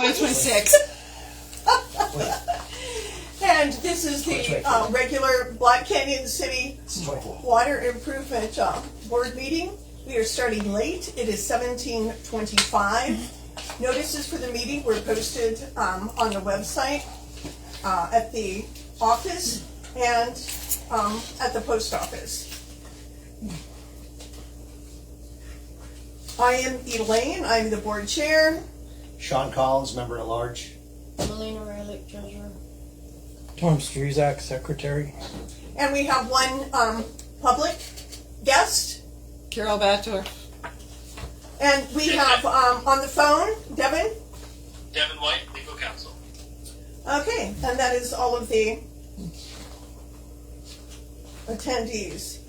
2026. And this is the regular Black Canyon City Water Improvement Board meeting. We are starting late. It is 17:25. Notices for the meeting were posted on the website, at the office, and at the post office. I am Elaine. I'm the board chair. Sean Collins, member at large. Melina Relic, treasurer. Tom Struzak, secretary. And we have one public guest. Carol Bator. And we have on the phone, Devin. Devin White, legal counsel. Okay, and that is all of the attendees.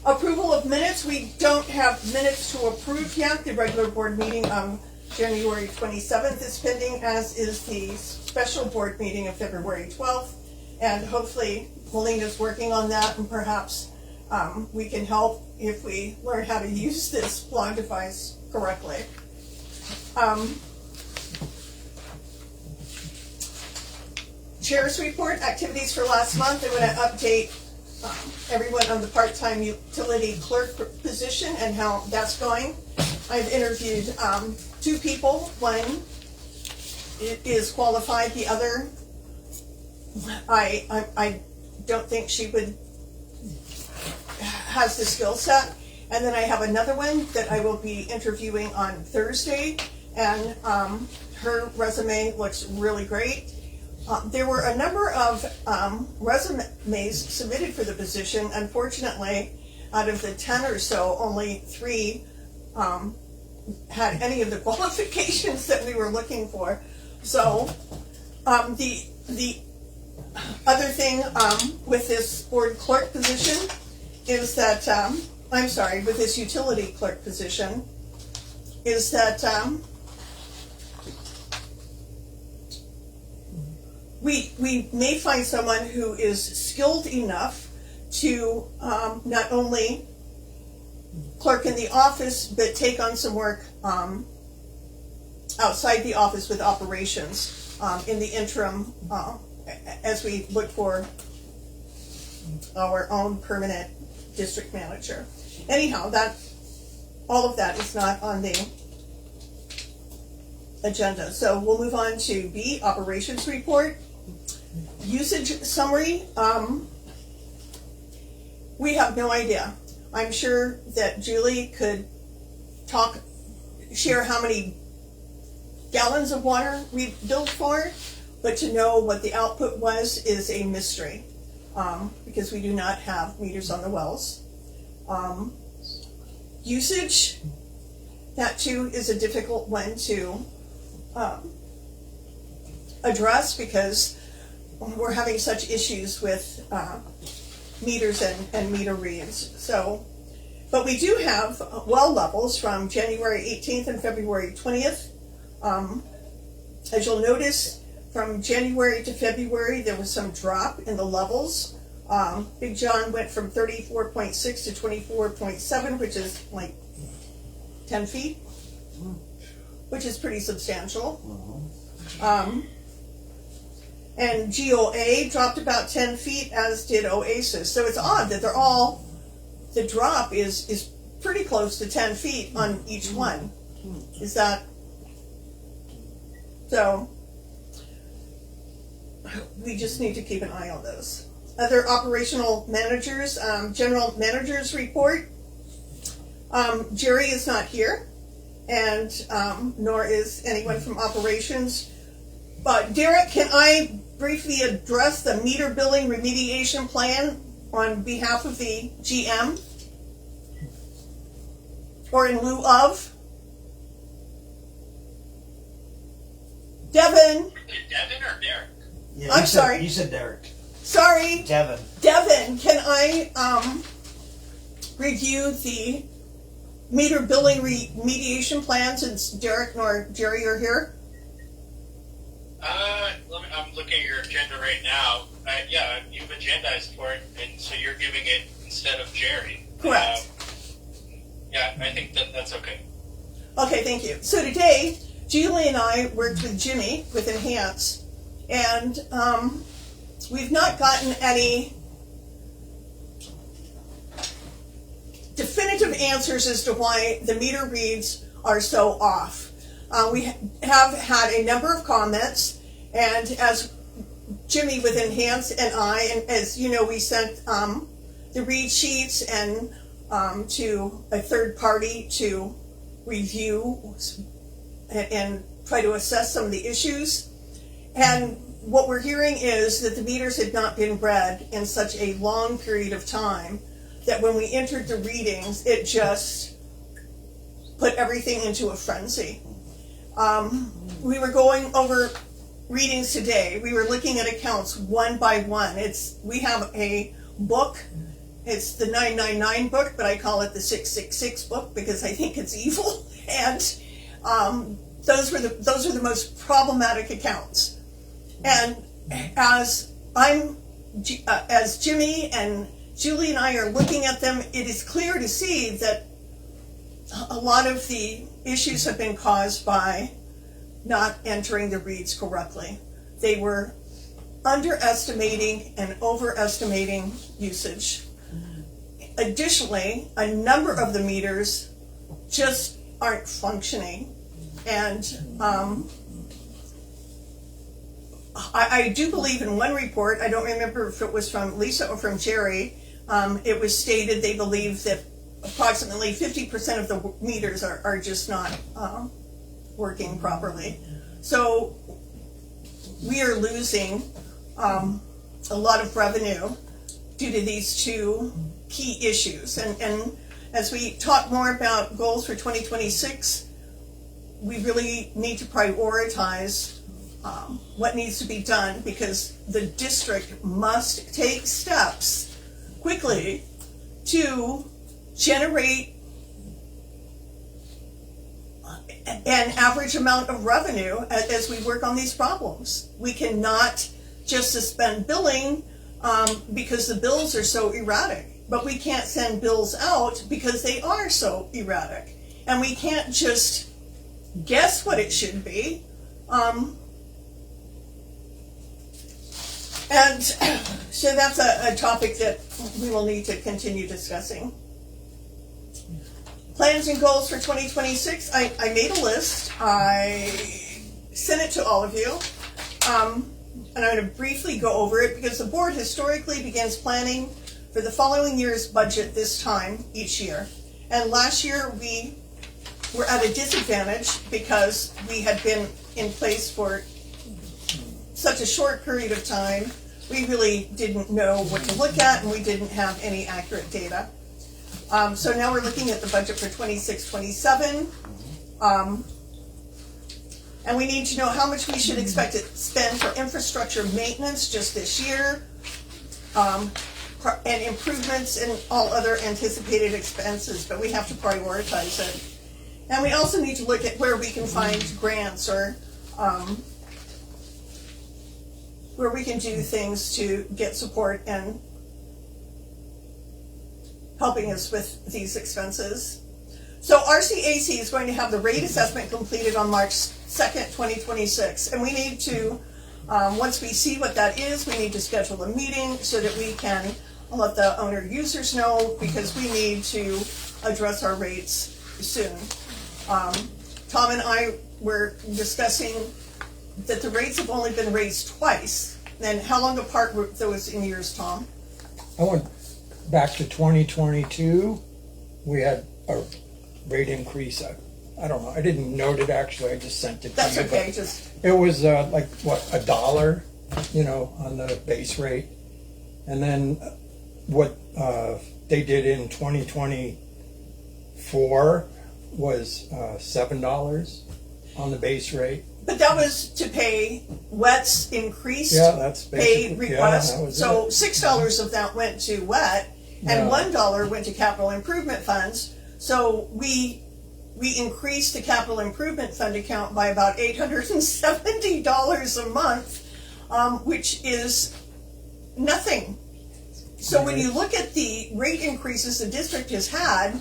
Approval of minutes. We don't have minutes to approve yet. The regular board meeting on January 27th is pending, as is the special board meeting of February 12th. And hopefully Melina's working on that, and perhaps we can help if we learn how to use this blog device correctly. Chair's report, activities for last month. I want to update everyone on the part-time utility clerk position and how that's going. I've interviewed 2 people. One is qualified, the other I don't think she has the skill set. And then I have another one that I will be interviewing on Thursday, and her resume looks really great. There were a number of resumes submitted for the position. Unfortunately, out of the 10 or so, only 3 had any of the qualifications that we were looking for. So the other thing with this board clerk position is that, with this utility clerk position, is that we may find someone who is skilled enough to not only clerk in the office, but take on some work outside the office with operations in the interim, as we look for our own permanent district manager. Anyhow, all of that is not on the agenda. So we'll move on to B, operations report. Usage summary. We have no idea. I'm sure that Julie could share how many gallons of water we billed for, but to know what the output was is a mystery, because we do not have meters on the wells. Usage, that too is a difficult one to address, because we're having such issues with meters and meter reads. So, but we do have well levels from January 18th and February 20th. As you'll notice, from January to February, there was some drop in the levels. Big John went from 34.6 to 24.7, which is like 10 feet, which is pretty substantial. And GOA dropped about 10 feet, as did Oasis. So it's odd that the drop is pretty close to 10 feet on each one. Is that, so we just need to keep an eye on those. Other operational managers, general managers report. Jerry is not here, and nor is anyone from operations. But Derek, can I briefly address the meter billing remediation plan on behalf of the GM? Or in lieu of? Devin? Devin or Derek? Yeah, I'm sorry. You said Derek. Sorry. Devin. Devin, can I review the meter billing remediation plan, since Derek nor Jerry are here? I'm looking at your agenda right now. Yeah, you've agendized for it, and so you're giving it instead of Jerry. Correct. Yeah, I think that's okay. Okay, thank you. So today, Julie and I worked with Jimmy with Enhance, and we've not gotten any definitive answers as to why the meter reads are so off. We have had a number of comments, and as Jimmy with Enhance and I, and as you know, we sent the read sheets and to a third party to review and try to assess some of the issues. And what we're hearing is that the meters had not been read in such a long period of time that when we entered the readings, it just put everything into a frenzy. We were going over readings today. We were looking at accounts one by one. We have a book. It's the 999 book, but I call it the 666 book because I think it's evil. And those are the most problematic accounts. And as Jimmy and Julie and I are looking at them, it is clear to see that a lot of the issues have been caused by not entering the reads correctly. They were underestimating and overestimating usage. Additionally, a number of the meters just aren't functioning. And I do believe in one report, I don't remember if it was from Lisa or from Jerry, it was stated they believe that approximately 50% of the meters are just not working properly. So we are losing a lot of revenue due to these two key issues. And as we talk more about goals for 2026, we really need to prioritize what needs to be done, because the district must take steps quickly to generate an average amount of revenue as we work on these problems. We cannot just suspend billing because the bills are so erratic, but we can't send bills out because they are so erratic, and we can't just guess what it should be. And so that's a topic that we will need to continue discussing. Plans and goals for 2026. I made a list. I sent it to all of you. And I'm going to briefly go over it because the board historically begins planning for the following year's budget this time each year. And last year we were at a disadvantage because we had been in place for such a short period of time. We really didn't know what to look at, and we didn't have any accurate data. So now we're looking at the budget for 26-27. And we need to know how much we should expect to spend for infrastructure maintenance just this year, and improvements in all other anticipated expenses, but we have to prioritize it. And we also need to look at where we can find grants or where we can do things to get support and helping us with these expenses. So RCAC is going to have the rate assessment completed on March 2nd, 2026. And we need to, once we see what that is, we need to schedule a meeting so that we can let the owner users know, because we need to address our rates soon. Tom and I were discussing that the rates have only been raised twice. And how long apart were those in years, Tom? I went back to 2022. We had a rate increase. I don't know. I didn't note it actually. I just sent it That's to you. okay. Just It was like what, $1, on the base rate, and then what they did in 2024 was $7 on the base rate. but that was to pay WET's increased Yeah, that's pay basically request. Yeah, that was So it. $6 of that went to WET, and Yeah. $1 went to capital improvement funds. So we increased the capital improvement fund account by about $870 a month, which is nothing. So when you look at the rate increases the district has had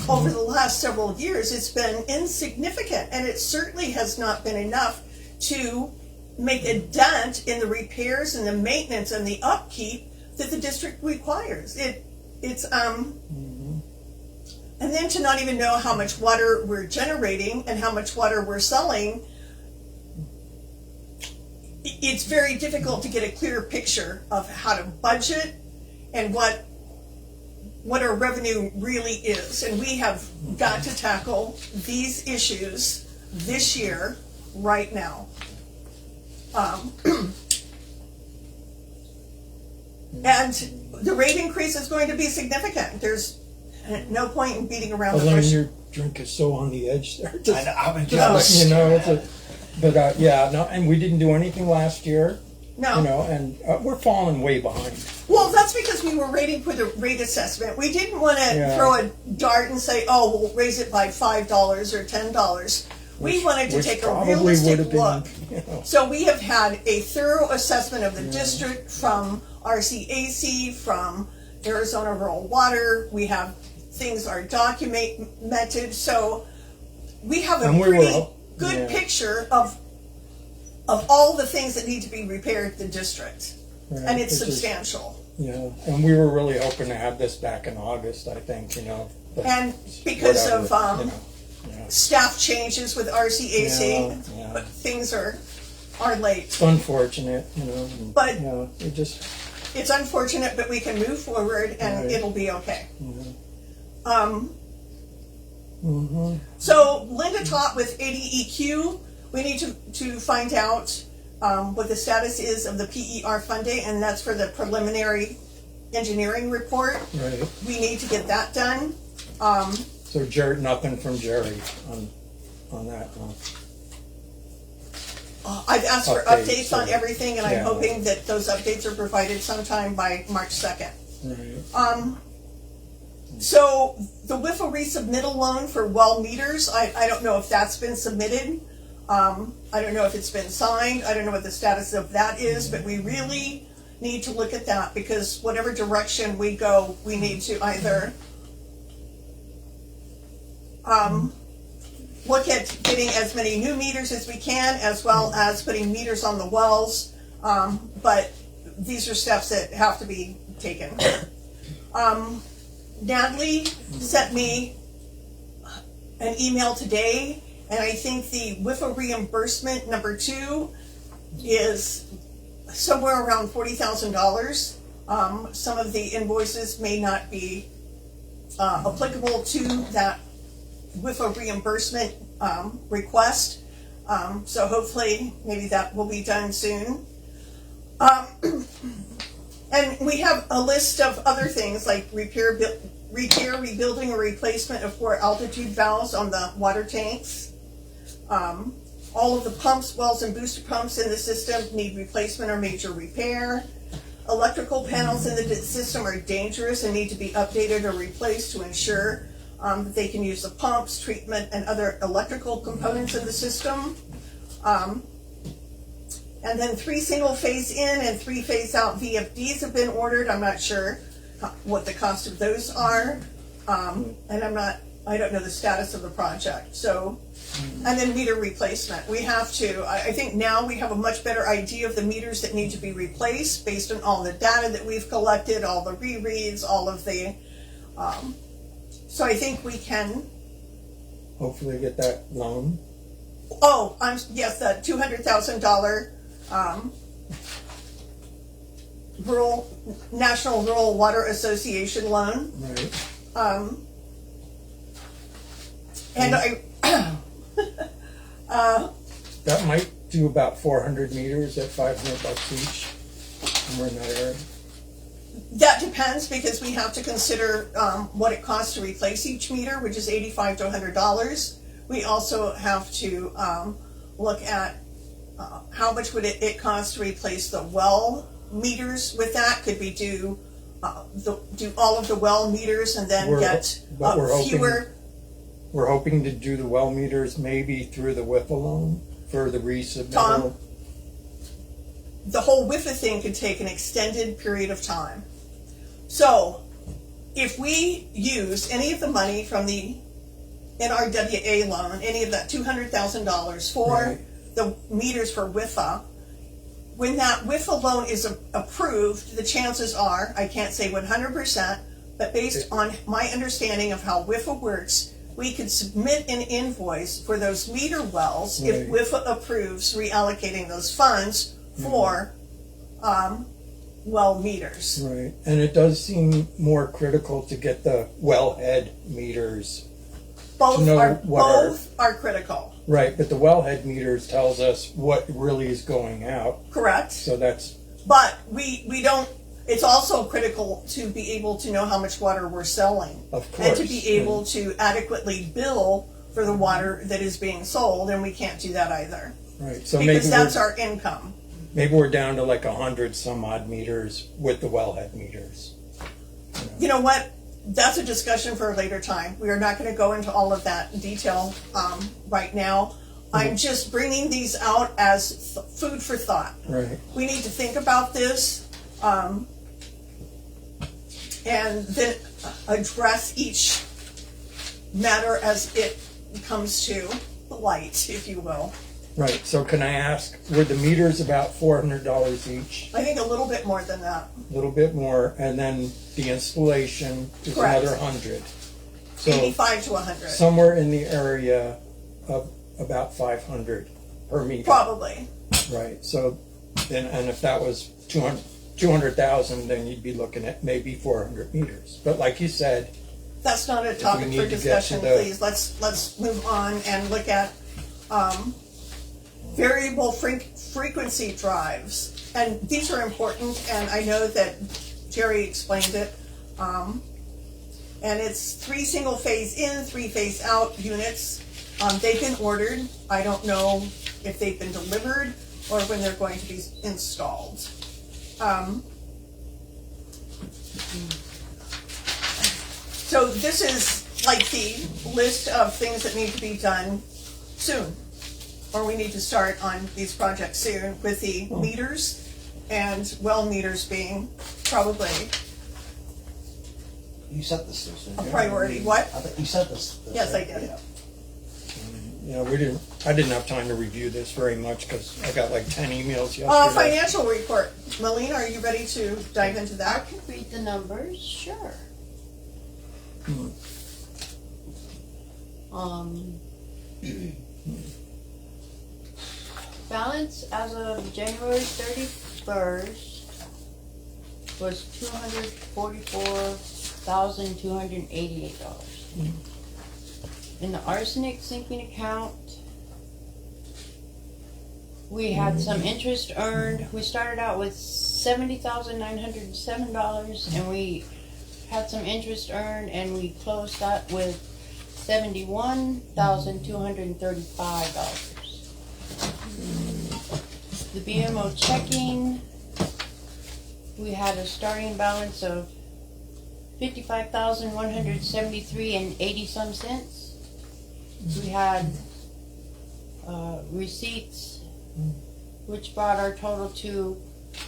over the last several years, it's been insignificant, and it certainly has not been enough to make a dent in the repairs and the maintenance and the upkeep that the district requires. And then to not even know how much water we're generating and how much water we're selling, it's very difficult to get a clear picture of how to budget and what our revenue really is. And we have got to tackle these issues this year, right now. And the rate increase is going to be significant. There's no point in beating around the Elaine, bush. your drink is so on the edge there. Just, I know, I've been just, jealous. you know, yeah, no, and we didn't do anything last year. No. You know, and we're falling way behind. Well, that's because we were waiting for the rate assessment. We didn't want to Yeah. throw a dart and say, oh, we'll raise it by $5 or $10. We wanted to Which take a probably realistic would have been, look. you know, So we have had a thorough assessment of the district from RCAC, from Arizona Rural Water. We have things are documented, so we have a And we were pretty up- good yeah. picture of all the things that need to be repaired at the district, right, and it's which is- substantial. Yeah, and we were really hoping to have this back in August, I think, you know. But And because whatever, of you know, yeah. staff changes with RCAC, Yeah. but things are late. It's unfortunate, you know. And, But- you know, it just, It's unfortunate, but we can move forward and Right. it'll be okay. mhm. So Linda taught with ADEQ. We need to find out what the status is of the PER funding, and that's for the preliminary engineering report. Right. We need to get that done. So Jerry, nothing from Jerry on that one. I've asked for Updates, updates on or- everything, and I'm yeah. hoping that those updates are provided sometime by March 2nd. Right. So the WIFA resubmittal loan for well meters, I don't know if that's been submitted. I don't know if it's been signed. I don't know what the status of that is, but we really need to look at that, because whatever direction we go, we need to either look at getting as many new meters as we can, as well as putting meters on the wells. But these are steps that have to be taken. Natalie sent me an email today, and I think the WIFA reimbursement number 2 is somewhere around $40,000. Some of the invoices may not be applicable to that WIFA reimbursement request. So hopefully maybe that will be done soon. And we have a list of other things like repair, rebuilding, or replacement of 4 altitude valves on the water tanks. All of the pumps, wells, and booster pumps in the system need replacement or major repair. Electrical panels in the system are dangerous and need to be updated or replaced to ensure that they can use the pumps, treatment, and other electrical components in the system. And then 3 single phase in and 3 phase out VFDs have been ordered. I'm not sure what the cost of those are. And I don't know the status of the project. So, and then meter replacement. We have to, I think now we have a much better idea of the meters that need to be replaced based on all the data that we've collected, all the rereads, all of the, so I think we can, Hopefully get that loan. yes, the $200,000 National Rural Water Association loan. Right. And That might do about 400 meters at $500 each. Somewhere in that area. that depends, because we have to consider what it costs to replace each meter, which is $85 to $100. We also have to look at how much would it cost to replace the well meters with that. Could we do all of the well meters and then get fewer? We're hoping to do the well meters maybe through the WIFA loan for the resubmittal. Tom? The whole WIFA thing could take an extended period of time. So, if we use any of the money from the NRWA loan, any of that $200,000 for Right. the meters for WIFA, when that WIFA loan is approved, the chances are, I can't say 100%, but based on my understanding of how WIFA works, we could submit an invoice for those meter wells if Right. WIFA approves reallocating those funds for well meters. Right, and it does seem more critical to get the wellhead meters. Both know are what our- both are critical, Right, but the wellhead meters tells us what really is going out, correct? so that's, But we don't. It's also critical to be able to know how much water we're selling, of and course. to be able to adequately bill for the water that is being sold, and we can't do that either Right, so maybe because that's we're, our income. maybe we're down to like 100 some odd meters with the wellhead meters. You know what? That's a discussion for a later time. We are not going to go into all of that detail right now. I'm just bringing these out as food for thought. Right, We need to think about this and then address each matter as it comes to light, if you will. right, so can I ask, were the meters about $400 each? I think a little bit more than that. A little bit more, and then the installation is Correct. another 100. So 85 to 100, somewhere in the area of about 500 per meter. probably. Right, so then, and if that was 200,000, then you'd be looking at maybe 400 meters. But like you said, That's not a we topic need for to get to discussion, the- please. Let's move on and look at variable frequency drives. And these are important, and I know that Jerry explained it. And it's 3 single phase in, 3 phase out units. They've been ordered. I don't know if they've been delivered or when they're going to be installed. So this is like the list of things that need to be done soon, or we need to start on these projects soon with the meters, and well meters being probably You sent this, didn't a you? priority. What? I think you sent this. Yes, right? I did. Yeah. I didn't have time to review this very much because I got like 10 emails yesterday. Financial report. Melina, are you ready to dive into I that? could read the numbers, sure. Balance as of January 31st was $244,288. In the arsenic sinking account, we had some interest earned. We started out with $70,907, and we had some interest earned, and we closed that with $71,235. The BMO checking, we had a starting balance of $55,173 and 80 some cents. We had receipts, which brought our total to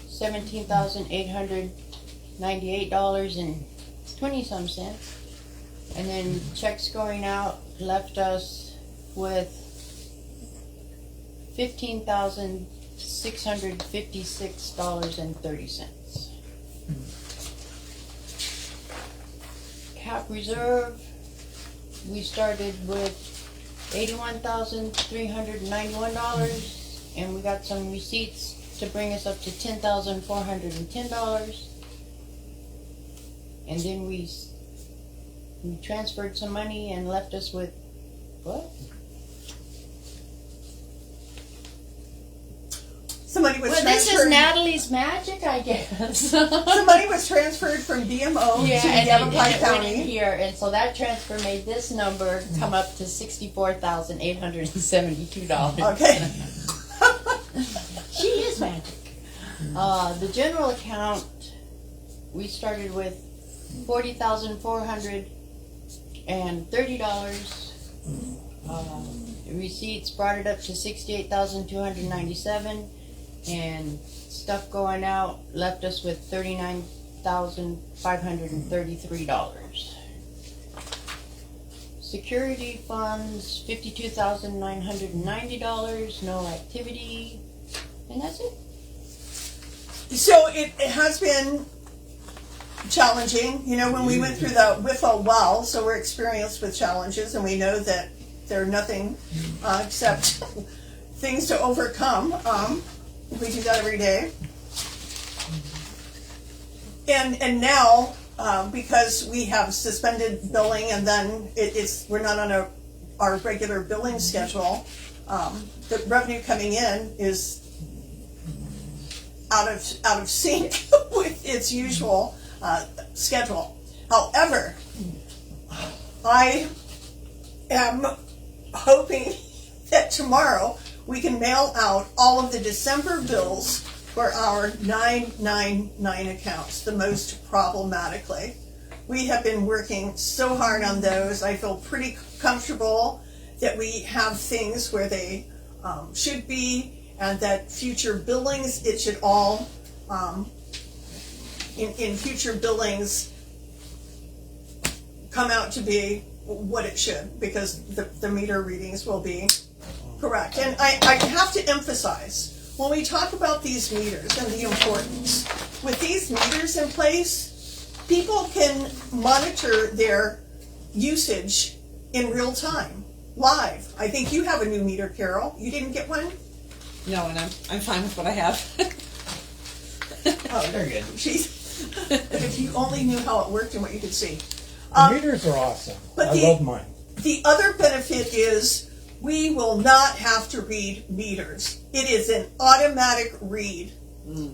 $17,898 and 20 some cents. And then checks going out left us with $15,656.30. Cap reserve, we started with $81,391, and we got some receipts to bring us up to $10,410. And then we transferred some money and left us with, what? Somebody was Well, this is transferred. Natalie's magic, I guess. Somebody was transferred from BMO Yeah, to and Yavapai it went in County. here, and so that transfer made this number come up to $64,872. Okay. She is magic. The general account, we started with $40,430. Receipts brought it up to $68,297, and stuff going out left us with $39,000 $1,533. Security funds, $52,990, no activity, and that's it. So it has been challenging, you know, when we went through the WIFO well, so we're experienced with challenges, and we know that they're nothing except things to overcome. We do that every day. And now, because we have suspended billing, and then we're not on our regular billing schedule, the revenue coming in is out of sync with its usual schedule. However, I am hoping that tomorrow we can mail out all of the December bills for our 999 accounts, the most problematically. We have been working so hard on those. I feel pretty comfortable that we have things where they should be, and that future billings, it should all, in future billings, come out to be what it should, because the meter readings will be correct. And I have to emphasize, when we talk about these meters and the importance, with these meters in place, people can monitor their usage in real time, live. I think you have a new meter, Carol. You didn't get one? No, and I'm fine with what I have. Oh, They're good. Jeez. But if you only knew how it worked and what you could see. The meters are awesome. but I the- love mine. The other benefit is we will not have to read meters. It is an automatic read.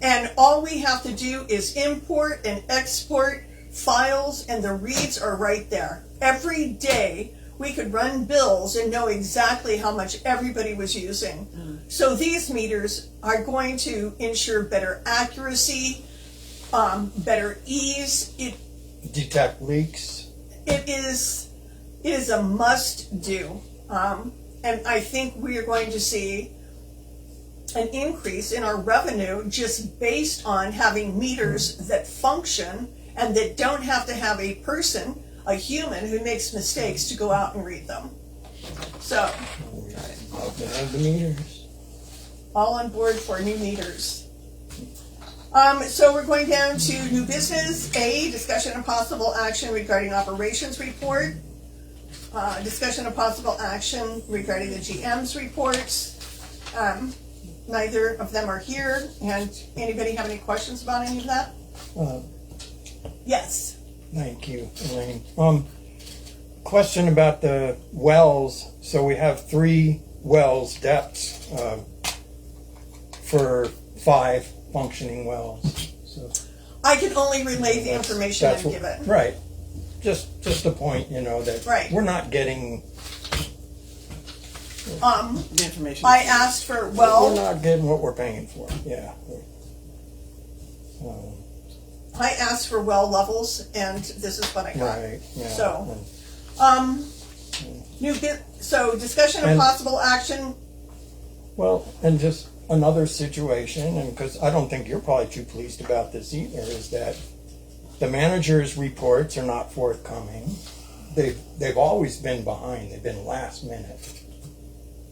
And all we have to do is import and export files, and the reads are right there. Every day we could run bills and know exactly how much everybody was using. So these meters are going to ensure better accuracy, better ease. Detect leaks. It is a must do. And I think we are going to see an increase in our revenue just based on having meters that function and that don't have to have a person, a human who makes mistakes, to go out and read them. So, Love to have the meters. all on board for new meters. So we're going down to new business. A, discussion of possible action regarding operations report. Discussion of possible action regarding the GM's reports. Neither of them are here. And anybody have any questions about any of that? Yes. Thank you, Elaine. Question about the wells. So we have 3 wells depths for 5 functioning wells. So I can only relay the information I'm what- given. Right. Just a point, that Right. we're not getting. The information. I asked for, We're not getting what we're paying for. Yeah. I asked for well levels, and this is what I got. Right. Yeah. So, so discussion of And- possible action. Well, and just another situation, and because I don't think you're probably too pleased about this either, is that the manager's reports are not forthcoming. They've always been behind. They've been last minute.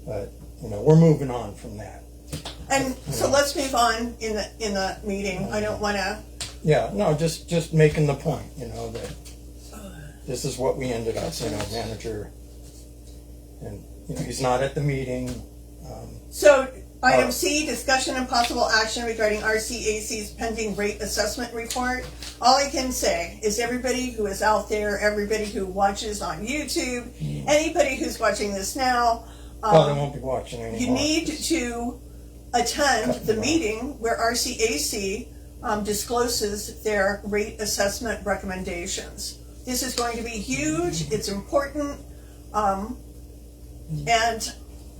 But we're moving on from that. And so let's move on in the meeting. I don't want to. Yeah. No. Just making the point. That this is what we ended up. Manager, and he's not at the meeting. So item C, discussion and possible action regarding RCAC's pending rate assessment report. All I can say is everybody who is out there, everybody who watches on YouTube, anybody who's watching this now, Well, they won't be watching anymore. you need to attend the meeting where RCAC discloses their rate assessment recommendations. This is going to be huge. It's important. And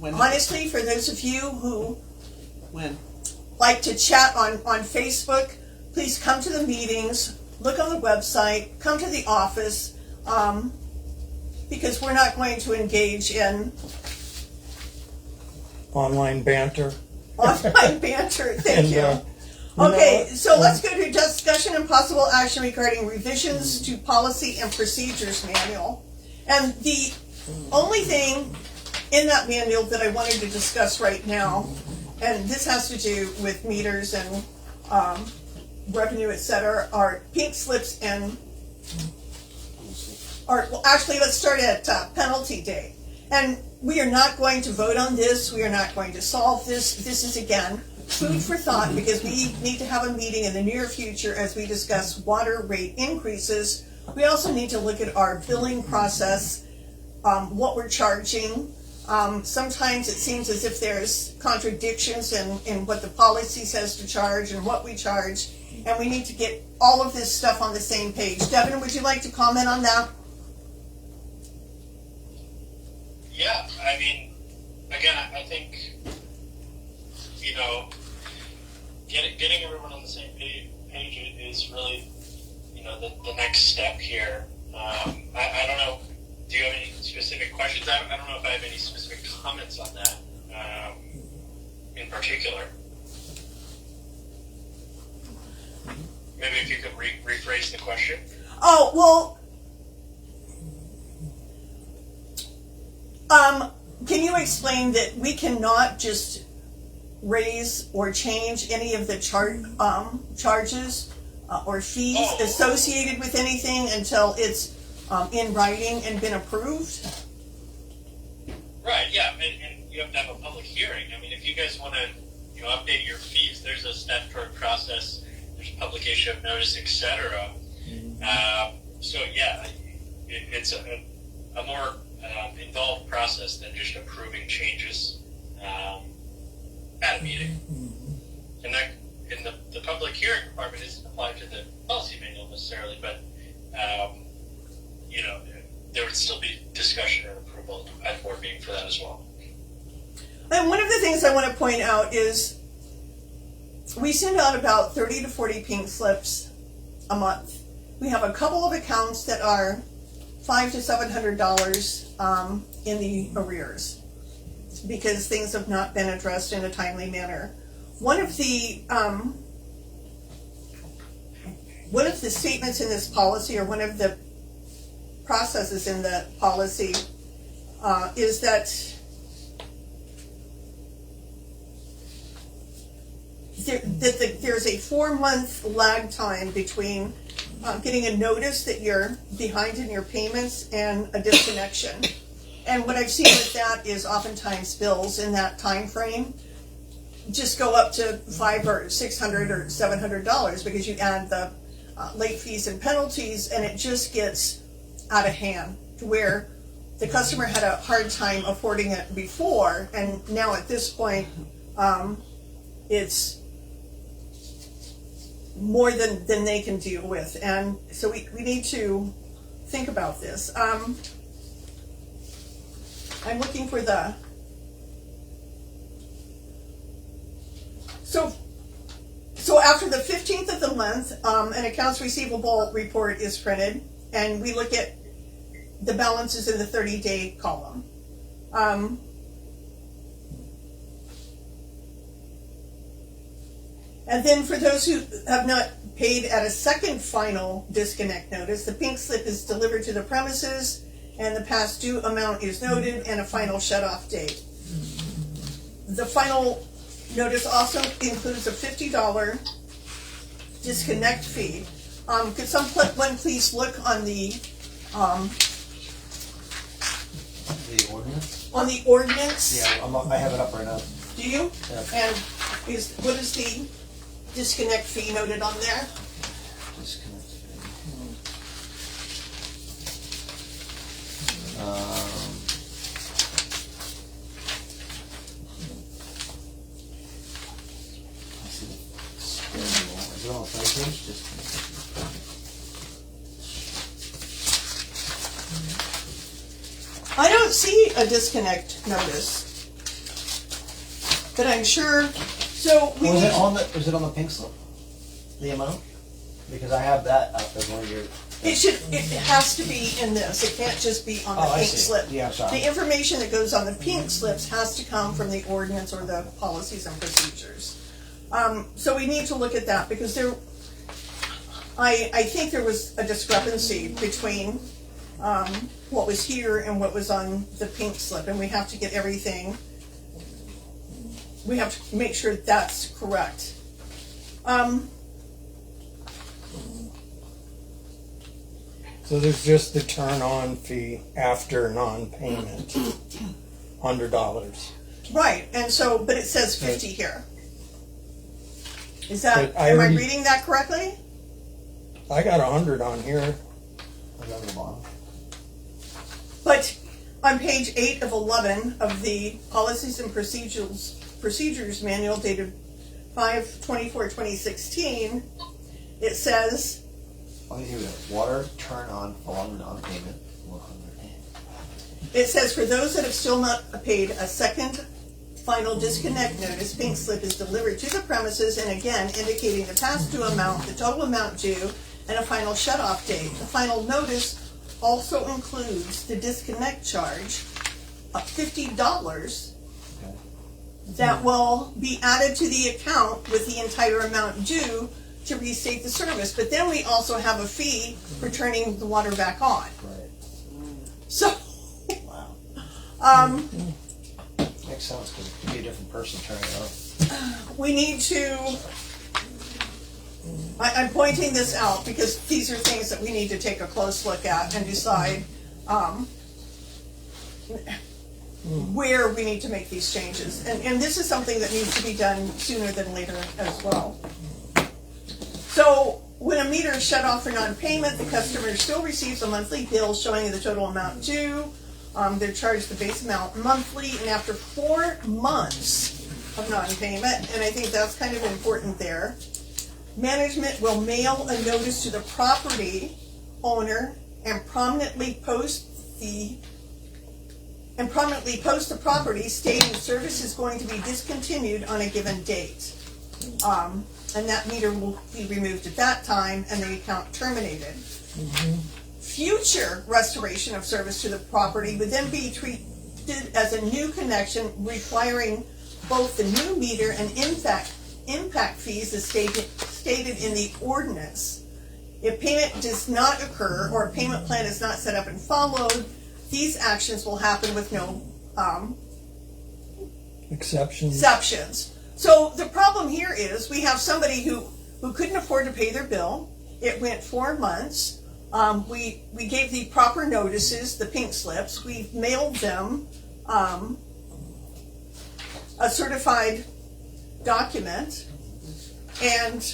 honestly, for those of you who like to chat on Facebook, please come to the meetings, look on the website, come to the office, because we're not going to engage in Online banter. online banter. Thank you. Okay, so let's go to discussion and possible action regarding revisions to policy and procedures manual. And the only thing in that manual that I wanted to discuss right now, and this has to do with meters and revenue, et cetera, are pink slips and, well, actually, let's start at penalty day. And we are not going to vote on this. We are not going to solve this. This is, again, food for thought, because we need to have a meeting in the near future as we discuss water rate increases. We also need to look at our billing process, what we're charging. Sometimes it seems as if there's contradictions in what the policy says to charge and what we charge, and we need to get all of this stuff on the same page. Devin, would you like to comment on that? Yeah, I mean, again, I think, you know, getting everyone on the same page is really, you know, the next step here. I don't know, do you have any specific questions? I don't know if I have any specific comments on that in particular. Maybe if you could rephrase the question. Oh, well, can you explain that we cannot just raise or change any of the charges or fees associated with anything until it's in writing and been approved? Right, yeah, and you have to have a public hearing. I mean, if you guys want to, you know, update your fees, there's a statutory process, there's publication of notice, etc. So yeah, it's a more involved process than just approving changes at a meeting. And that, in the public hearing requirement isn't applied to the policy manual necessarily, but you know, there would still be discussion and approval at board meeting for that as well. And one of the things I want to point out is we send out about 30 to 40 pink slips a month. We have a couple of accounts that are $500 to $700 in the arrears because things have not been addressed in a timely manner. One of the statements in this policy, or one of the processes in the policy, is that there's a 4-month lag time between getting a notice that you're behind in your payments and a disconnection. And what I've seen with that is oftentimes bills in that time frame just go up to $500 or $600 or $700 because you add the late fees and penalties, and it just gets out of hand to where the customer had a hard time affording it before, and now at this point it's more than they can deal with. And so we need to think about this. I'm looking for the so after the 15th of the month, an accounts receivable report is printed, and we look at the balances in the 30-day column. And then for those who have not paid at a second final disconnect notice, the pink slip is delivered to the premises, and the past due amount is noted, and a final shut-off date. The final notice also includes a $50 disconnect fee. Could someone please look on the ordinance? on the ordinance? Yeah, I have it up right now. Do you? Yeah. And what is the disconnect fee noted on there? Disconnect. Let's see the schedule. Is it on the third page? I don't see a disconnect notice, but I'm sure. So we Is it on the pink slip? The amount? Because I have that up as one of your. It has to be in this. It can't just be on the I pink see. slip. Yeah, sorry. The information that goes on the pink slips has to come from the ordinance or the policies and procedures. So we need to look at that because I think there was a discrepancy between what was here and what was on the pink slip, and we have to get everything. We have to make sure that's correct. So there's just the turn-on fee after non-payment, $100. Right, and so, but it says 50 here. Is that, But I am I already- reading that correctly? I got 100 on here. Put it on the bottom. But on page 8 of 11 of the Policies and Procedures Manual dated 5/24/2016, it says, Oh, here we go. Water turn on following non-payment. 100. it says, for those that have still not paid a second final disconnect notice, pink slip is delivered to the premises and again indicating the past due amount, the total amount due, and a final shut-off date. The final notice also includes the disconnect charge of $50 that will be added to the account with the entire amount due to restate the service. But then we also have a fee for turning the water back on. Right. So, Wow. Makes sense because it could be a different person turning it on. we need to, I'm pointing this out because these are things that we need to take a close look at and decide where we need to make these changes. And this is something that needs to be done sooner than later as well. So when a meter is shut off for non-payment, the customer still receives a monthly bill showing the total amount due. They're charged the base amount monthly, and after 4 months of non-payment, and I think that's kind of important there, management will mail a notice to the property owner and prominently post the property stating service is going to be discontinued on a given date. And that meter will be removed at that time and the account terminated. Future restoration of service to the property would then be treated as a new connection requiring both the new meter and impact fees as stated in the ordinance. If payment does not occur or a payment plan is not set up and followed, these actions will happen with no exceptions. So the problem here is we have somebody who couldn't afford to pay their bill. It went 4 months. We gave the proper notices, the pink slips. We've mailed them a certified document, and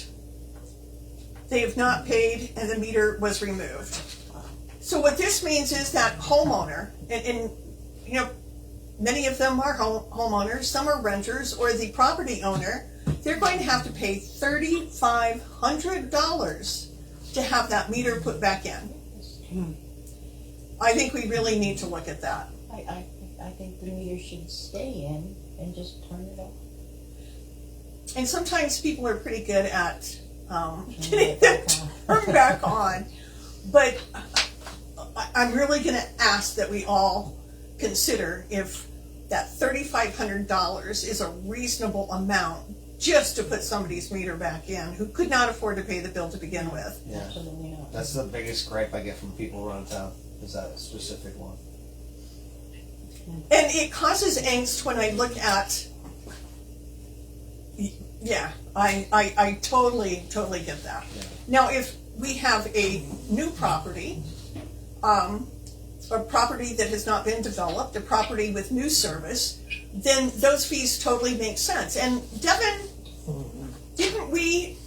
they have not paid, and the meter was removed. So what this means is that homeowner, and you know, many of them are homeowners, some are renters, or the property owner, they're going to have to pay $3,500 to have that meter put back in. I think we really need to look at that. I think the meter should stay in and just turn it off. And sometimes people are pretty good at getting them turned back on. But I'm really going to ask that we all consider if that $3,500 is a reasonable amount just to put somebody's meter back in who could not afford to pay the bill to begin with. Yeah. Absolutely not. That's the biggest gripe I get from people around town, is that specific one. And it causes angst when I look at, yeah, I totally get that. Yeah. Now, if we have a new property, a property that has not been developed, a property with new service, then those fees totally make sense. And Devin, didn't we,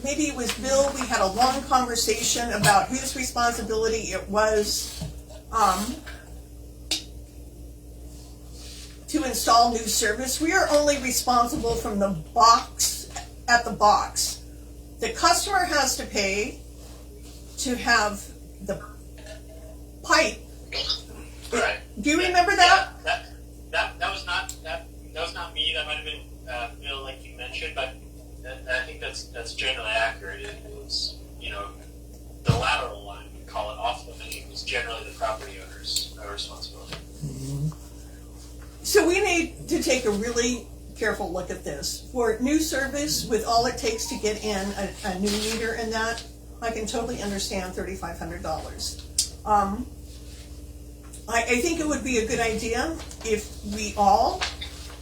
maybe it was Bill, we had a long conversation about whose responsibility it was to install new service. We are only responsible from the box, at the box. The customer has to pay to have the pipe. Right. Do you remember that? That was not me. That might have been Bill, like you mentioned, but I think that's generally accurate. It was, the lateral line, we call it off the main, was generally the property owner's responsibility. So we need to take a really careful look at this. For new service, with all it takes to get in a new meter and that, I can totally understand $3,500. I think it would be a good idea if we all,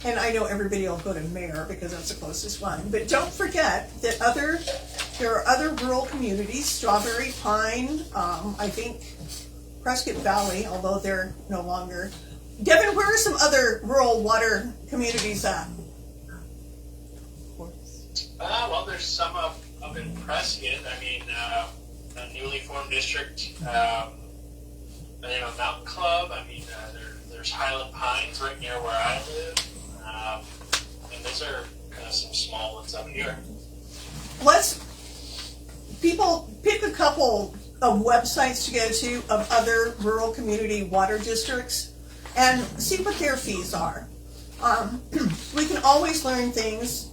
and I know everybody will go to Mayor because that's the closest one, but don't forget that there are other rural communities, Strawberry Pine, I think Prescott Valley, although they're no longer. Devin, where are some other rural water communities at? Well, there's some up in Prescott. I mean, a newly formed district, Mountain Club. I mean, there's Highland Pines right near where I live. And those are kind of some small ones up here. People pick a couple of websites to go to of other rural community water districts and see what their fees are. We can always learn things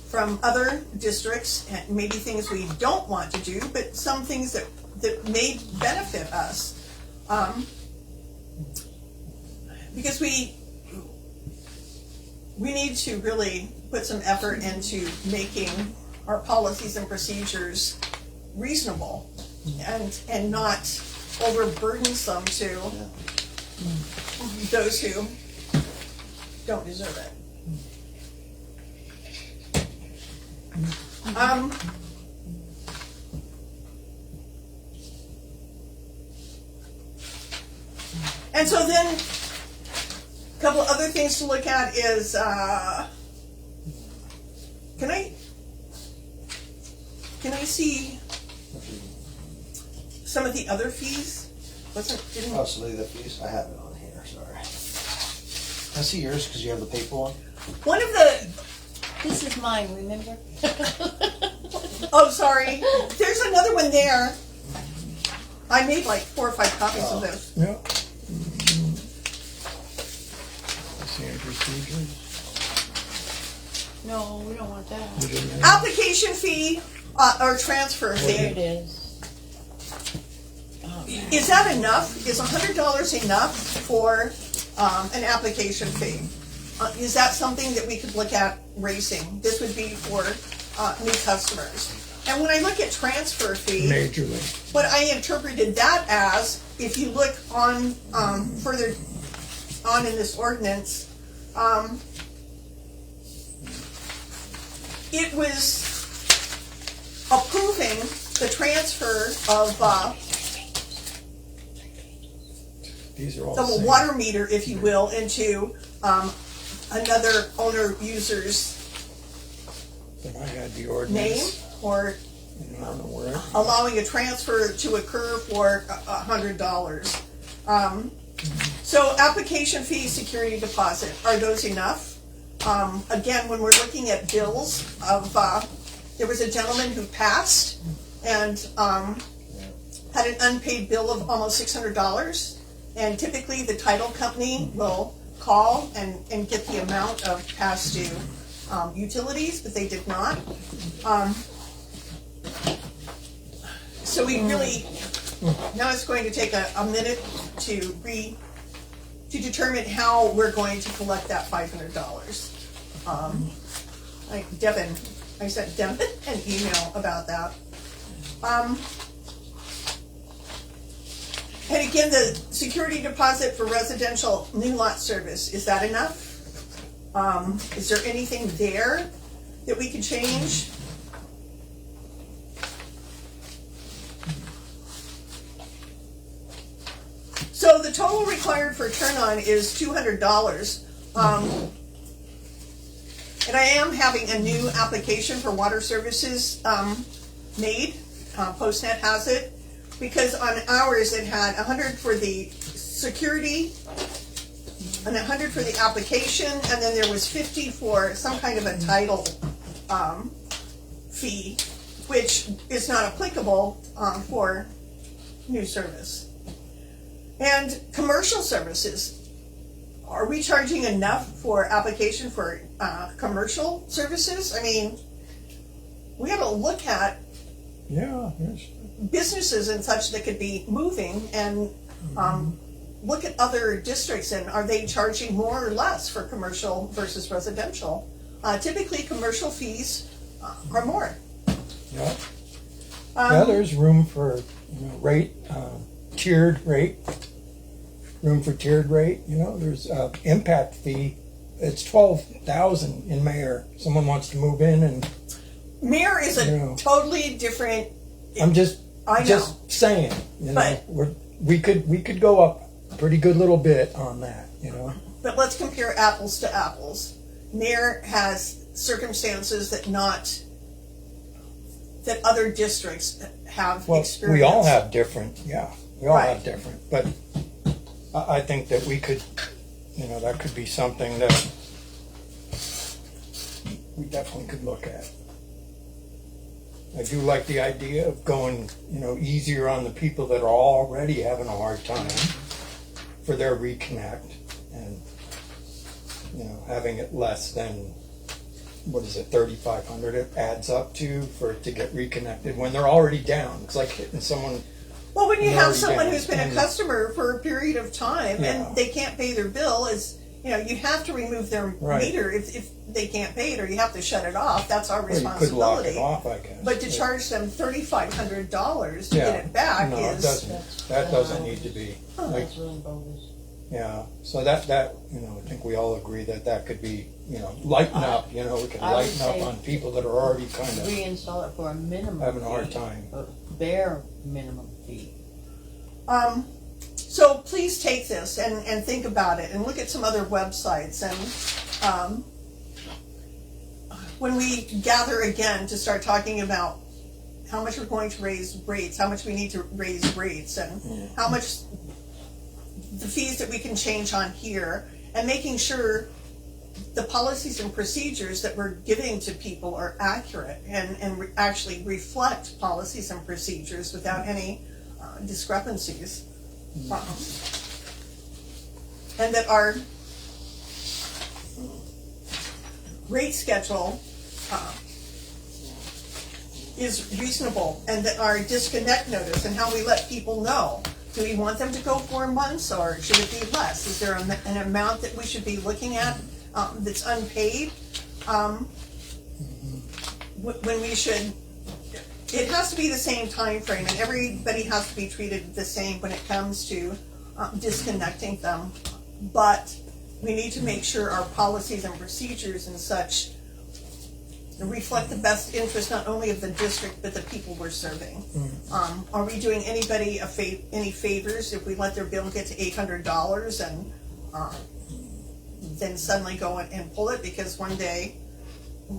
from other districts, and maybe things we don't want to do, but some things that may benefit us. Because we need to really put some effort into making our policies and procedures reasonable and not overburdensome to those who don't deserve it. And so then a couple other things to look at is can I see some of the other fees? Possibly the fees. I have it on here. Sorry. I see yours because you have the paper one. One of the This is mine, remember? oh sorry, there's another one there. I made like 4 or 5 copies of this. Yeah. Sand procedures. No, we don't want that. You didn't have- Application fee or transfer There it fee. is. Oh, man. Is that enough? Is $100 enough for an application fee? Is that something that we could look at raising? This would be for new customers. And when I look at transfer fee, Majorly. what I interpreted that as, if you look on further on in this ordinance, it was approving the transfer of These are all the same. water meter, if you will, into another owner user's But I had the name, ordinance. or I don't know where. allowing a transfer to occur for $100. So application fee, security deposit, are those enough? Again, when we're looking at bills of, there was a gentleman who passed and had an unpaid bill of almost $600. And typically the title company will call and get the amount of past due utilities, but they did not. So we really, now it's going to take a minute to determine how we're going to collect that $500. I sent Devin an email about that. And again, the security deposit for residential new lot service, is that enough? Is there anything there that we can change? So the total required for turn-on is $200. And I am having a new application for water services made. PostNet has it. Because on ours it had 100 for the security and 100 for the application, and then there was 50 for some kind of a title fee, which is not applicable for new service. And commercial services, are we charging enough for application for commercial services? I mean, we have to look at Yeah, yes. businesses and such that could be moving and look at other districts, and are they charging more or less for commercial versus residential? Typically, commercial fees are more. Yeah. Yeah, Um, there's room for, rate, tiered rate. Room for tiered rate, there's impact fee. It's 12,000 in Mayor. Someone wants to move in and Mayor is a Yeah. totally different. I'm just I know. just saying, But- we could go up a pretty good little bit on that, But let's compare apples to apples. Mayor has circumstances that other districts have Well, experienced. we all have different, we all Right. have different, but I think that we could, that could be something that we definitely could look at. I do like the idea of going, easier on the people that are already having a hard time for their reconnect, and, having it less than, what is it, 3,500 it adds up to get reconnected when they're already down. It's like hitting someone. Well, when you They're have already someone down. who's been a And- customer for a period of time Yeah. and they can't pay their bill, you have to remove their Right. meter if they can't pay it, or you have to shut it off. That's our Or you could lock it responsibility. off, I guess. But to charge them $3,500 to Yeah. get it back No, it is doesn't. That doesn't need to be. Like, That's really bogus. yeah. So that I think we all agree that could be, lighten up. We could I would lighten up say on people that are already kind of Reinstall it for a minimum having a hard fee, time. a bare minimum fee. So please take this and think about it and look at some other websites, and when we gather again to start talking about how much we're going to raise rates, how much we need to raise rates, and how much the fees that we can change on here, and making sure the policies and procedures that we're giving to people are accurate and actually reflect policies and procedures without any discrepancies. And that our rate schedule is reasonable, and that our disconnect notice and how we let people know. Do we want them to go 4 months, or should it be less? Is there an amount that we should be looking at that's unpaid? When we should, it has to be the same time frame, and everybody has to be treated the same when it comes to disconnecting them. But we need to make sure our policies and procedures and such reflect the best interest not only of the district but the people we're serving. Are we doing anybody any favors if we let their bill get to $800 and then suddenly go and pull it because one day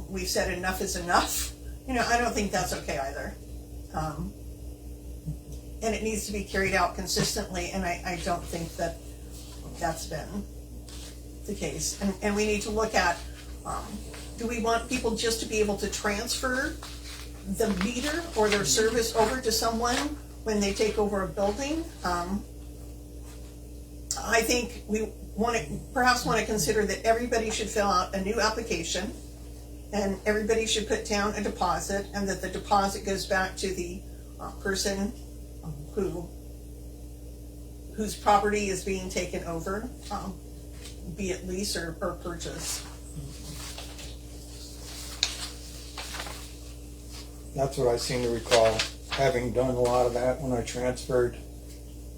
we said enough is enough? I don't think that's okay either. And it needs to be carried out consistently, and I don't think that that's been the case. And we need to look at, do we want people just to be able to transfer the meter or their service over to someone when they take over a building? I think we perhaps want to consider that everybody should fill out a new application, and everybody should put down a deposit, and that the deposit goes back to the person whose property is being taken over, be it lease or purchase. That's what I seem to recall, having done a lot of that when I transferred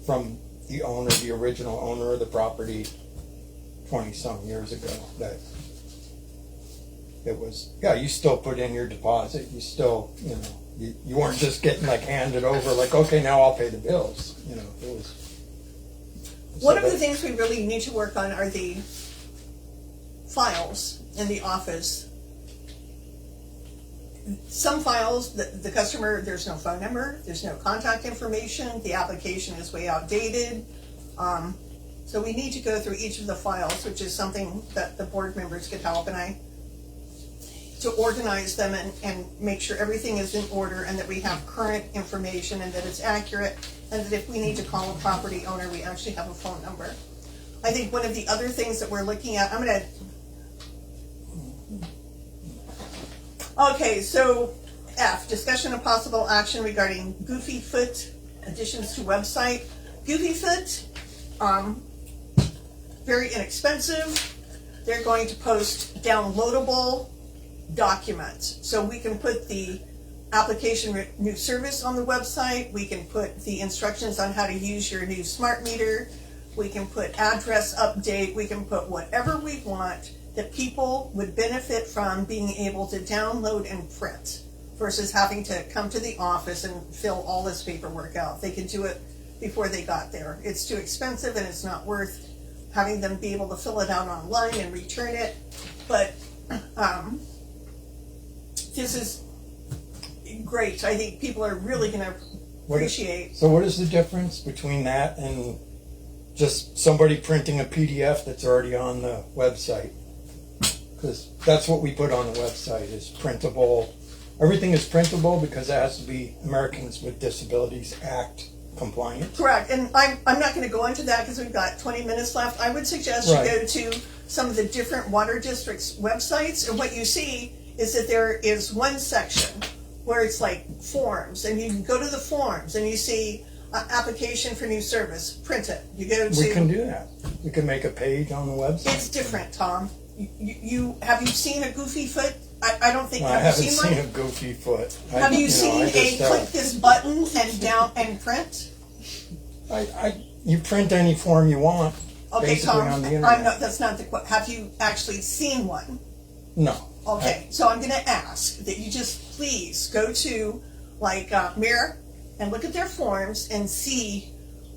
from the original owner of the property 20-some years ago, that it was, you still put in your deposit, you still, you weren't just getting handed over okay, now I'll pay the bills, it was. One of the things we really need to work on are the files in the office. Some files, the customer, there's no phone number, there's no contact information, the application is way outdated. So we need to go through each of the files, which is something that the board members could help, and to organize them and make sure everything is in order, and that we have current information, and that it's accurate, and that if we need to call a property owner, we actually have a phone number. I think one of the other things that we're looking at, okay, so F, discussion of possible action regarding Goofy Foot additions to website. Goofy Foot, very inexpensive. They're going to post downloadable documents. So we can put the application new service on the website, we can put the instructions on how to use your new smart meter, we can put address update, we can put whatever we want that people would benefit from being able to download and print versus having to come to the office and fill all this paperwork out. They can do it before they got there. It's too expensive and it's not worth having them be able to fill it out online and return it. But this is great. I think people are really going to appreciate. So what is the difference between that and just somebody printing a PDF that's already on the website? Because that's what we put on the website is printable. Everything is printable because it has to be Americans with Disabilities Act compliant. Correct. And I'm not going to go into that because we've got 20 minutes left. I would suggest Right. you go to some of the different water districts' websites, and what you see is that there is one section where it's like forms, and you can go to the forms and you see application for new service, print it. You go to. We can do that. We can make a page on the website. It's different, Tom. You have you seen a goofy foot? I don't think. No, I have you haven't seen seen one? a goofy foot. Have you seen a click this button and down and print? You print any form you want, Okay, basically Tom. on the internet. I'm not. That's not the. Have you actually seen one? No. Okay, so I'm going to ask that you just please go to Mirror and look at their forms and see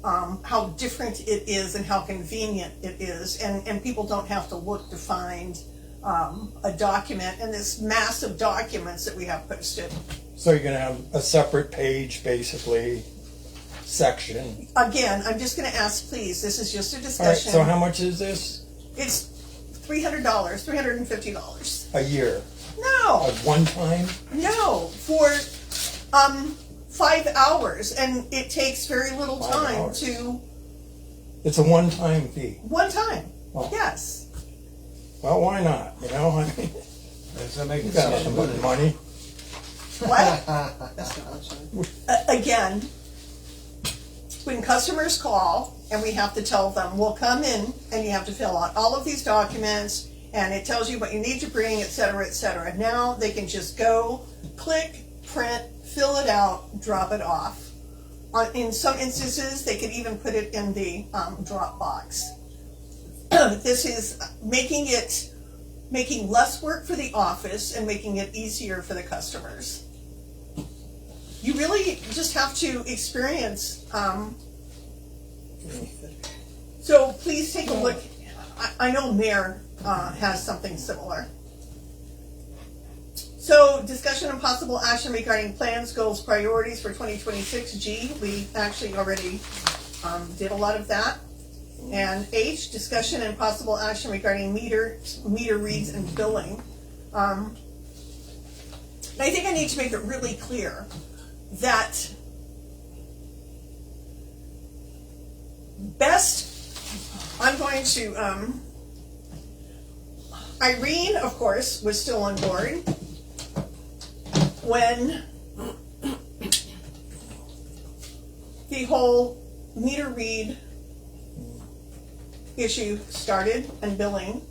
how different it is and how convenient it is, and people don't have to look to find a document and this massive documents that we have posted. So you're going to have a separate page, basically, section. Again, I'm just going to ask, please. This is just a All right. discussion. So how much is this It's $300, $350. a year? No. At one time? No, for 5 hours, and it takes very little 5 time hours. to It's a one-time fee. one time. Oh. Yes. Well, why not? You know, I mean, It's gonna make you it got sound nothing but money. What? That's not much. Again, when customers call and we have to tell them, we'll come in and you have to fill out all of these documents, and it tells you what you need to bring, et cetera, et cetera. Now they can just go, click, print, fill it out, drop it off. In some instances, they could even put it in the drop box. This is making less work for the office and making it easier for the customers. You really just have to experience. So please take a look. I know Mayor has something similar. So discussion and possible action regarding plans, goals, priorities for 2026. G, we actually already did a lot of that. And H, discussion and possible action regarding meter reads and billing. And I think I need to make it really clear that I'm going to, Irene, of course, was still on board when the whole meter read issue started and billing,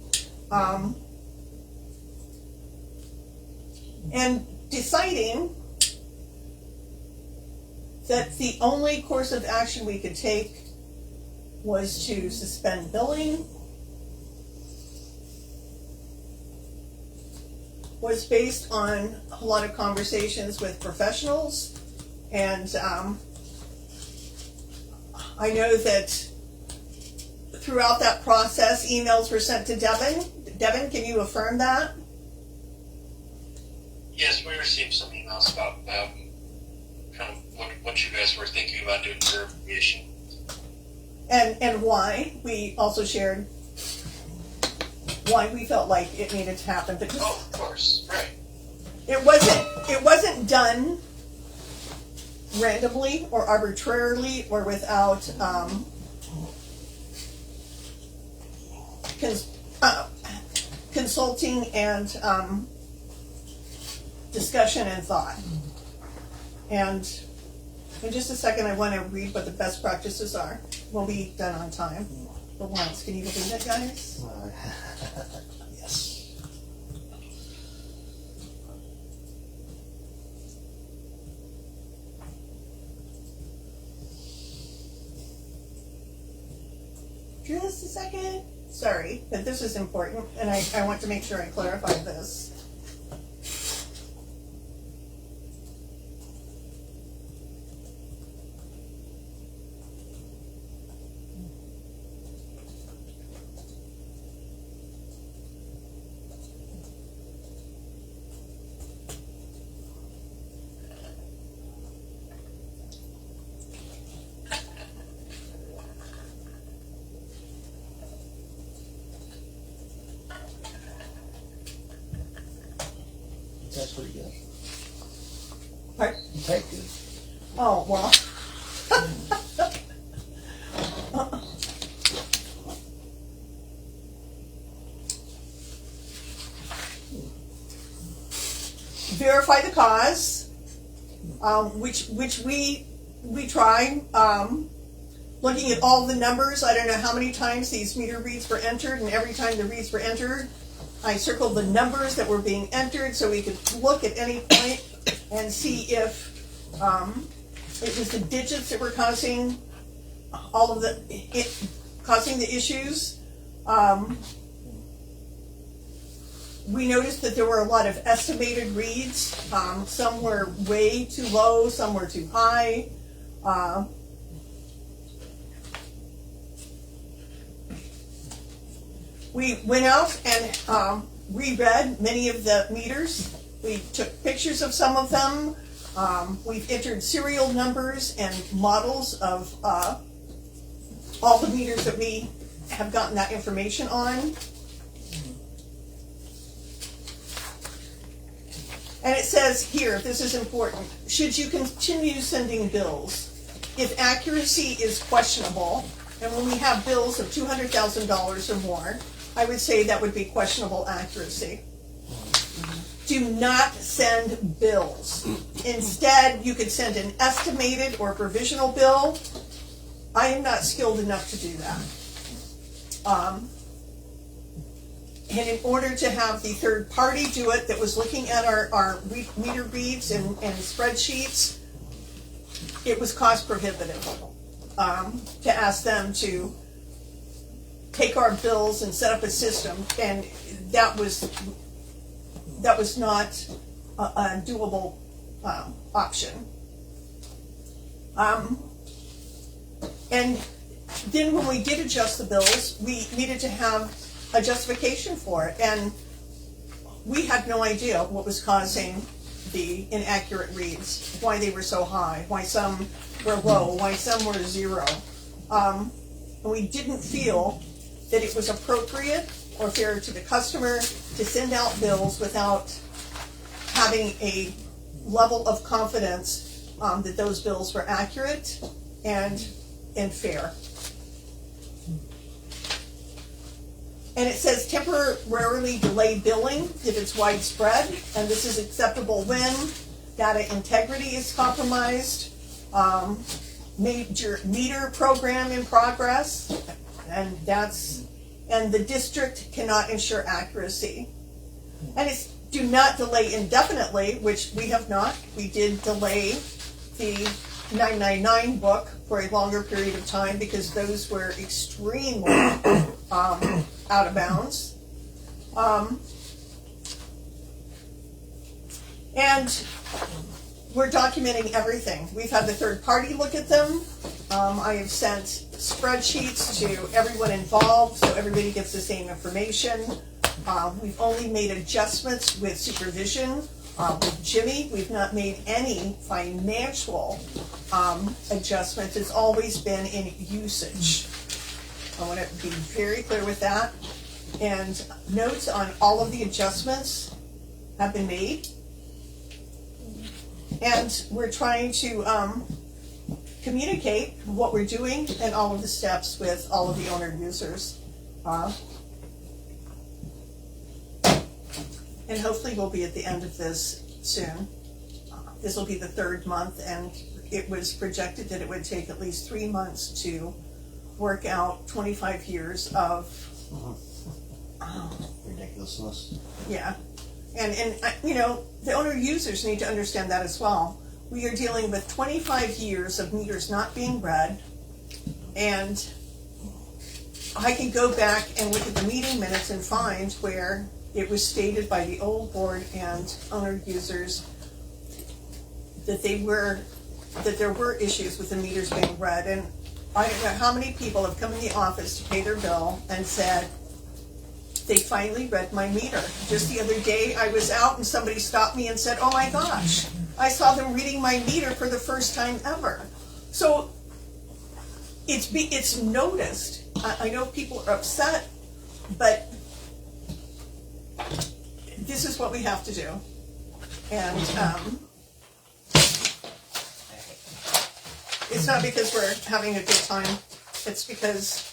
and deciding that the only course of action we could take was to suspend billing, was based on a lot of conversations with professionals, and I know that throughout that process, emails were sent to Devin. Devin, can you affirm that? Yes, we received some emails about kind of what you guys were thinking about doing for remediation. And why. We also shared why we felt like it needed to happen, because Oh, of course, right. it wasn't done randomly or arbitrarily or without consulting and discussion and thought. And in just a second, I want to read what the best practices are. We'll be done on time for once. Can you believe it, guys? Yes. just a second. Sorry, but this is important, and I want to make sure I clarify this. That's pretty good. Pardon? You type good. Oh, well. Verify the cause, which we try. Looking at all the numbers, I don't know how many times these meter reads were entered, and every time the reads were entered, I circled the numbers that were being entered so we could look at any point and see if it was the digits that were causing all of causing the issues. We noticed that there were a lot of estimated reads. Some were way too low, some were too high. We went out and reread many of the meters. We took pictures of some of them. We've entered serial numbers and models of all the meters that we have gotten that information on. And it says here, this is important, should you continue sending bills if accuracy is questionable, and when we have bills of $200,000 or more, I would say that would be questionable accuracy. Do not send bills. Instead, you could send an estimated or provisional bill. I am not skilled enough to do that. And in order to have the third party do it that was looking at our meter reads and spreadsheets, it was cost prohibitive to ask them to take our bills and set up a system, and that was not a doable option. And then when we did adjust the bills, we needed to have a justification for it, and we had no idea what was causing the inaccurate reads, why they were so high, why some were low, why some were zero. And we didn't feel that it was appropriate or fair to the customer to send out bills without having a level of confidence that those bills were accurate and fair. And it says temporarily delay billing if it's widespread, and this is acceptable when data integrity is compromised, major meter program in progress, and the district cannot ensure accuracy. And it's do not delay indefinitely, which we have not. We did delay the 999 book for a longer period of time because those were extremely out of bounds. And we're documenting everything. We've had the third party look at them. I have sent spreadsheets to everyone involved so everybody gets the same information. We've only made adjustments with supervision. With Jimmy, we've not made any financial adjustments. It's always been in usage. I want to be very clear with that. And notes on all of the adjustments have been made. And we're trying to communicate what we're doing and all of the steps with all of the owner users. And hopefully we'll be at the end of this soon. This will be the third month, and it was projected that it would take at least 3 months to work out 25 years of ridiculousness. Yeah. And you know, the owner users need to understand that as well. We are dealing with 25 years of meters not being read, and I can go back and look at the meeting minutes and find where it was stated by the old board and owner users that there were issues with the meters being read. And I don't know how many people have come in the office to pay their bill and said, they finally read my meter. Just the other day, I was out and somebody stopped me and said, oh my gosh, I saw them reading my meter for the first time ever. So it's noticed. I know people are upset, but this is what we have to do. And it's not because we're having a good time. It's because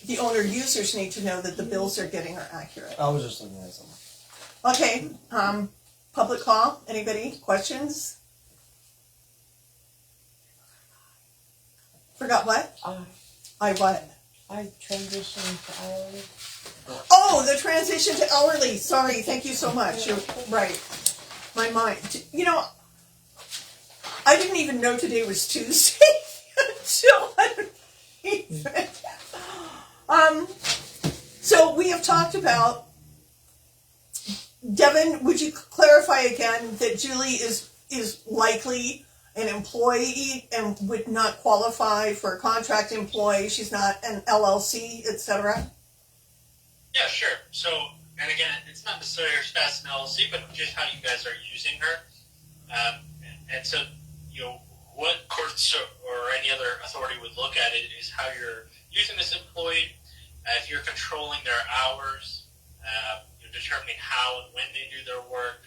the owner users need to know that the bills they're getting are accurate. I was just looking at something. Okay, public call. Anybody? Questions? Forgot what? I what? I transitioned to hourly. Oh, the transition to hourly. Sorry, thank you so much. You're right. My mind. You know, I didn't even know today was Tuesday until so we have talked about, Devin, would you clarify again that Julie is likely an employee and would not qualify for a contract employee? She's not an LLC, etc.? Yeah, sure. So, and again, it's not necessarily her status in LLC, but just how you guys are using her. And so, you know, what courts or any other authority would look at it is how you're using this employee. If you're controlling their hours, you're determining how and when they do their work.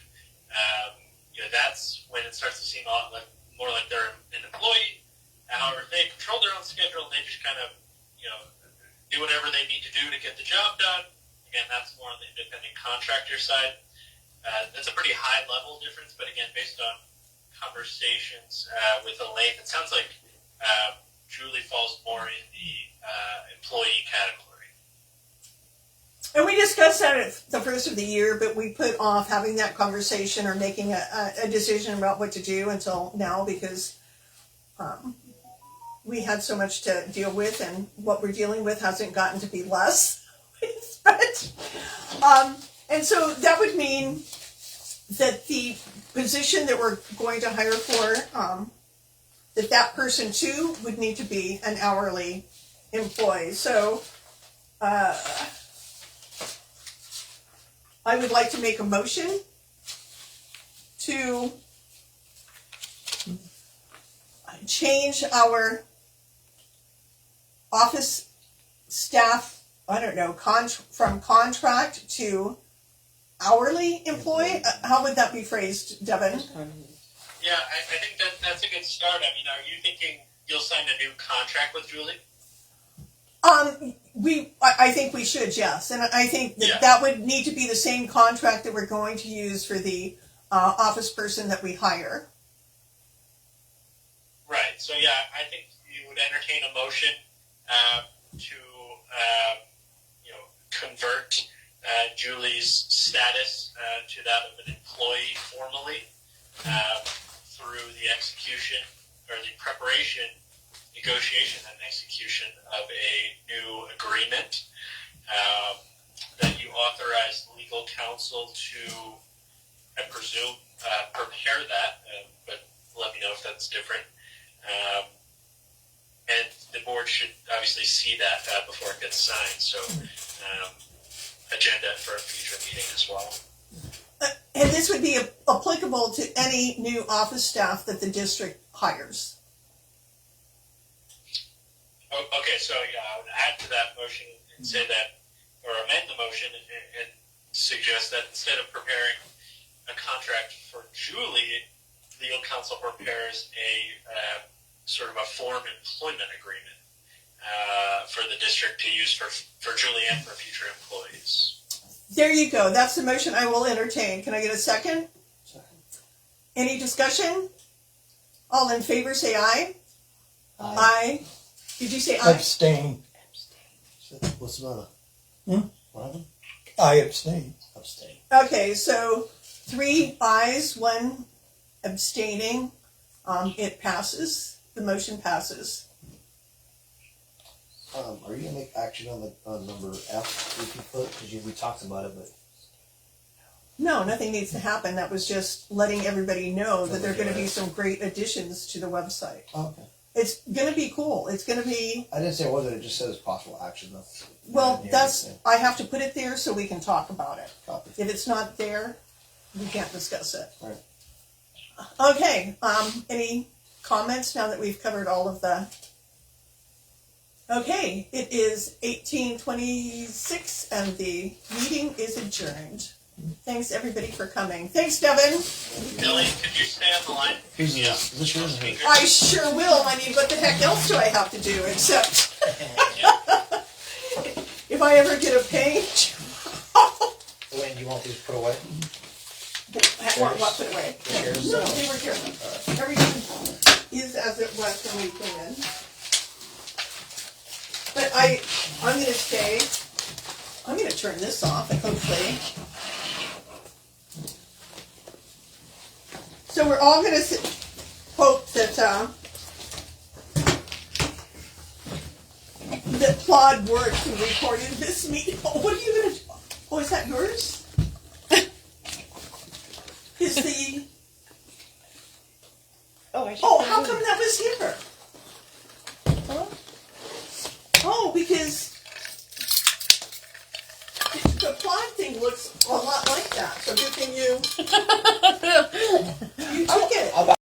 You know, that's when it starts to seem a lot more like they're an employee. However, if they control their own schedule, they just kind of, you know, do whatever they need to do to get the job done. Again, that's more on the independent contractor side. That's a pretty high level difference, but again, based on conversations with Elaine, it sounds like Julie falls more in the employee category. And we discussed that at the first of the year, but we put off having that conversation or making a decision about what to do until now because we had so much to deal with, and what we're dealing with hasn't gotten to be less. And so that would mean that the position that we're going to hire for, that person too would need to be an hourly employee. So I would like to make a motion to change our office staff, I don't know, from contract to hourly employee. How would that be phrased, Devin? Yeah, I think that's a good start. I mean, are you thinking you'll sign a new contract with Julie? I think we should, yes. And I think that would need to be the same contract that we're going to use for the office person that we hire. Right. So, yeah, I think you would entertain a motion to, convert Julie's status to that of an employee formally through the execution or the preparation, negotiation, and execution of a new agreement that you authorize legal counsel to, I presume, prepare that, but let me know if that's different. And the board should obviously see that before it gets signed, so agenda for a future meeting as well. And this would be applicable to any new office staff that the district hires. Okay, so yeah, I would add to that motion and say that, or amend the motion and suggest that instead of preparing a contract for Julie, legal counsel prepares a sort of a form employment agreement for the district to use for Julie and for future employees. There you go. That's the motion I will entertain. Can I get a second? Second. Any discussion? All in favor say aye. Aye. Did you say aye? Abstain. What's the matter? What happened? I abstain. Abstain. Okay, so 3 ayes, 1 abstaining. It passes. The motion passes. Are you gonna make action on number F if you put, because we talked about it, but. No, nothing needs to happen. That was just letting everybody know that there are gonna be some great additions to the website. Oh, okay. It's gonna be cool. It's gonna be, I didn't say it wasn't, it just says possible action, that's. well, Yeah, that's, yeah. I have to put it there so we can talk about it. Copy. If it's not there, we can't discuss it. Right. Okay, any comments now that we've covered all of the? Okay, it is 18:26 and the meeting is adjourned. Thanks everybody for coming. Thanks, Devin. Billy, could you stay on the line? Yeah. Is this yours or hers? I sure will. I mean, what the heck else do I have to do except if I ever get a page? Wayne, do you want these put away? What put away? Chairs? No, they were here. Everything is as it was when we came in. But I'm gonna stay. I'm gonna turn this off and hopefully. So we're all gonna hope that that Claude worked and recorded this meeting. Oh, what are you gonna do? Oh, is that yours? Is the Oh, how come that was here? Oh, because the Claude thing looks a lot like that. So good thing you took it.